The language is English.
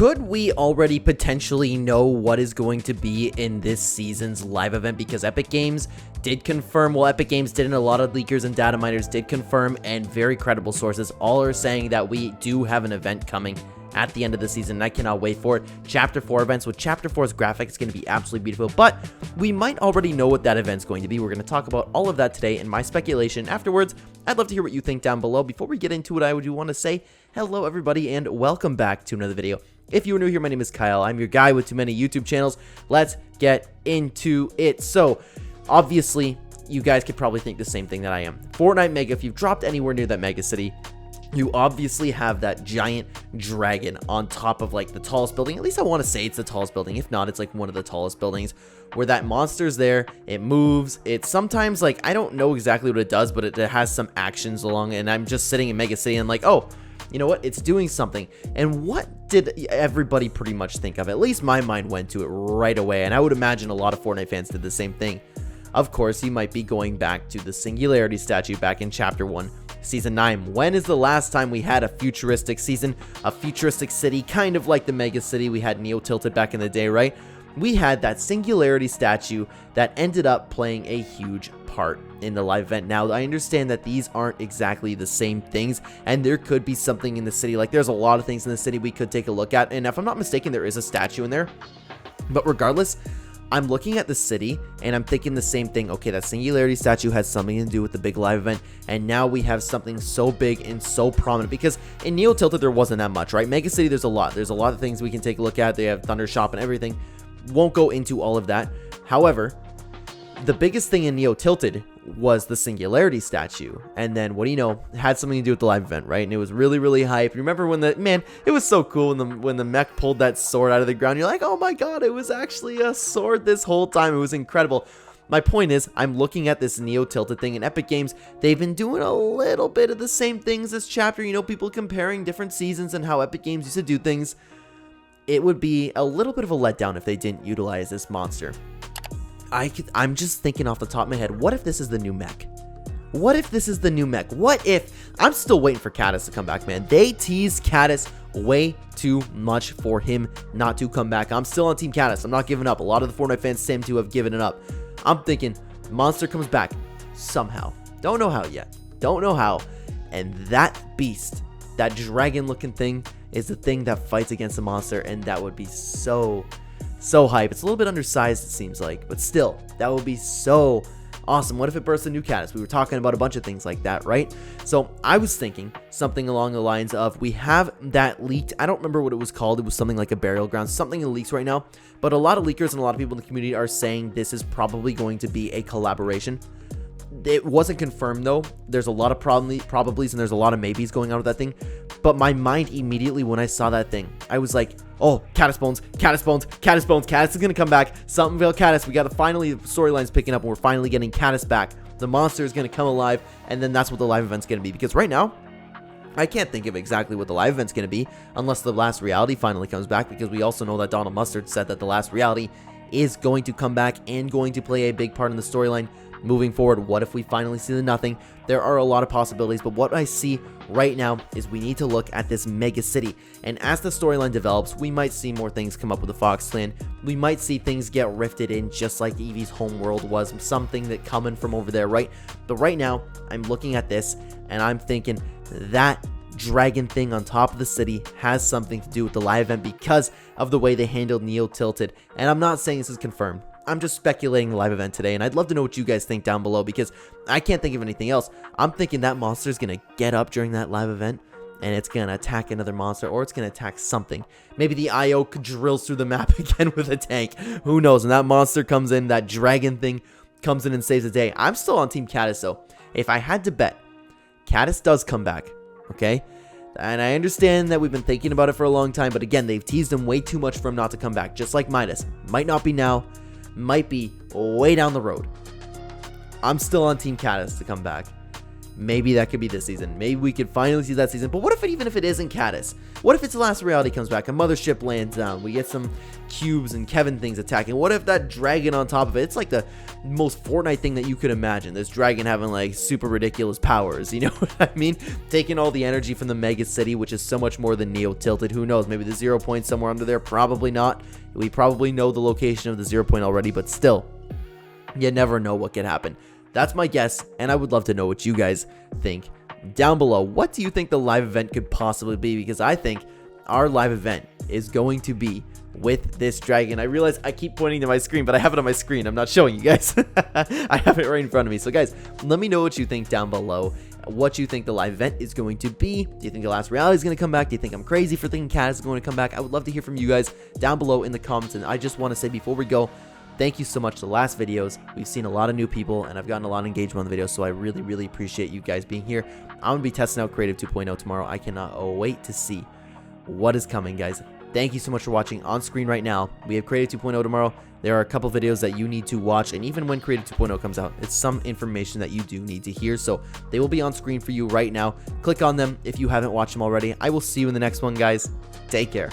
Could we already potentially know what is going to be in this season's live event? Because Epic Games did confirm, well, Epic Games did, and a lot of leakers and data miners did confirm, and very credible sources all are saying that we do have an event coming at the end of the season, and I cannot wait for it. Chapter 4 events. With Chapter 4's graphics, going to be absolutely beautiful, but we might already know what that event's going to be. We're going to talk about all of that today and my speculation afterwards. I'd love to hear what you think down below. Before we get into it, I do want to say hello, everybody, and welcome back to another video. If you are new here, my name is Kyle. I'm your guy with too many YouTube channels. Let's get into it. So, obviously, you guys could probably think the same thing that I am. Fortnite Mega, if you've dropped anywhere near that mega city, you obviously have that giant dragon on top of like the tallest building. At least I want to say it's the tallest building. If not, it's like one of the tallest buildings where that monster's there. It moves. It's sometimes like, I don't know exactly what it does, but it has some actions along, and I'm just sitting in Mega City and like, oh, you know what? It's doing something. And what did everybody pretty much think of? At least my mind went to it right away, and I would imagine a lot of Fortnite fans did the same thing. Of course, you might be going back to the Singularity statue back in Chapter 1, Season 9. When is the last time we had a futuristic season, a futuristic city, kind of like the Mega City we had Neo Tilted back in the day, right? We had that Singularity statue that ended up playing a huge part in the live event. Now, I understand that these aren't exactly the same things, and there could be something in the city. Like, there's a lot of things in the city we could take a look at, and if I'm not mistaken, there is a statue in there. But regardless, I'm looking at the city, and I'm thinking the same thing. Okay, that Singularity statue has something to do with the big live event, and now we have something so big and so prominent, because in Neo Tilted, there wasn't that much, right? Mega City, there's a lot. There's a lot of things we can take a look at. They have Thunder Shop and everything. Won't go into all of that. However, the biggest thing in Neo Tilted was the Singularity statue, and then what do you know, it had something to do with the live event, right? And it was really, really hype. You remember when it was so cool when the mech pulled that sword out of the ground. You're like, oh my god, it was actually a sword this whole time. It was incredible. My point is, I'm looking at this Neo Tilted thing, and Epic Games, they've been doing a little bit of the same things this chapter. You know, people comparing different seasons and how Epic Games used to do things. It would be a little bit of a letdown if they didn't utilize this monster. I'm just thinking off the top of my head, what if this is the new mech? What if this is the new mech? What if... I'm still waiting for Caddis to come back, man. They teased Caddis way too much for him not to come back. I'm still on Team Caddis. I'm not giving up. A lot of the Fortnite fans seem to have given it up. I'm thinking monster comes back somehow. Don't know how yet. Don't know how. And that beast, that dragon-looking thing, is the thing that fights against the monster, and that would be so hype. It's a little bit undersized, it seems like, but still, that would be so awesome. What if it bursts a new Caddis? We were talking about a bunch of things like that, right? So I was thinking something along the lines of, we have that leaked, I don't remember what it was called, it was something like a burial ground, something in leaks right now, but a lot of leakers and a lot of people in the community are saying this is probably going to be a collaboration. It wasn't confirmed though. There's a lot of probablys and there's a lot of maybes going on with that thing. But my mind immediately when I saw that thing, I was like, oh, Caddis Bones, Caddis Bones, Caddis Bones, Caddis is gonna come back. Something about Caddis. We gotta finally, the storyline's picking up and we're finally getting Caddis back. The monster is gonna come alive, and then that's what the live event's gonna be. Because right now, I can't think of exactly what the live event's gonna be unless the last reality finally comes back, because we also know that Donald Mustard said that the last reality is going to come back and going to play a big part in the storyline moving forward. What if we finally see the nothing? There are a lot of possibilities, but what I see right now is we need to look at this mega city, and as the storyline develops, we might see more things come up with the Fox clan. We might see things get rifted in, just like Eevee's homeworld was, something that coming from over there, right? But right now, I'm looking at this and I'm thinking that dragon thing on top of the city has something to do with the live event because of the way they handled Neo Tilted. And I'm not saying this is confirmed. I'm just speculating the live event today, and I'd love to know what you guys think down below, because I can't think of anything else. I'm thinking that monster is going to get up during that live event, and it's going to attack another monster, or it's going to attack something. Maybe the IO drills through the map again with a tank. Who knows? And that monster comes in, that dragon thing comes in and saves the day. I'm still on Team Caddis, though. If I had to bet, Caddis does come back, okay? And I understand that we've been thinking about it for a long time, but again, they've teased him way too much for him not to come back, just like Midas. Might not be now, might be way down the road. I'm still on Team Caddis to come back. maybe that could be this season. Maybe we could finally see that season. But what if even if it isn't Caddis? What if it's the last reality comes back, a mothership lands down, we get some cubes and Kevin things attacking? What if that dragon on top of it? It's like the most Fortnite thing that you could imagine. This dragon having like super ridiculous powers, you know what I mean? Taking all the energy from the mega city, which is so much more than Neo tilted. Who knows? Maybe the 0 point somewhere under there. Probably not. We probably know the location of the 0 point already, but still, you never know what could happen. That's my guess, and I would love to know what you guys think down below. What do you think the live event could possibly be? Because I think our live event is going to be with this dragon. I realize I keep pointing to my screen, but I have it on my screen. I'm not showing you guys. I have it right in front of me. So guys, let me know what you think down below. What you think the live event is going to be. Do you think the last reality is going to come back? Do you think I'm crazy for thinking Cat is going to come back? I would love to hear from you guys down below in the comments. And I just want to say before we go, thank you so much to the last videos. We've seen a lot of new people, and I've gotten a lot of engagement on the videos, so I really, really appreciate you guys being here. I'm going to be testing out Creative 2.0 tomorrow. I cannot wait to see what is coming, guys. Thank you so much for watching. On screen right now, we have Creative 2.0 tomorrow. There are a couple videos that you need to watch, and even when Creative 2.0 comes out, it's some information that you do need to hear, so they will be on screen for you right now. Click on them if you haven't watched them already. I will see you in the next one, guys. Take care.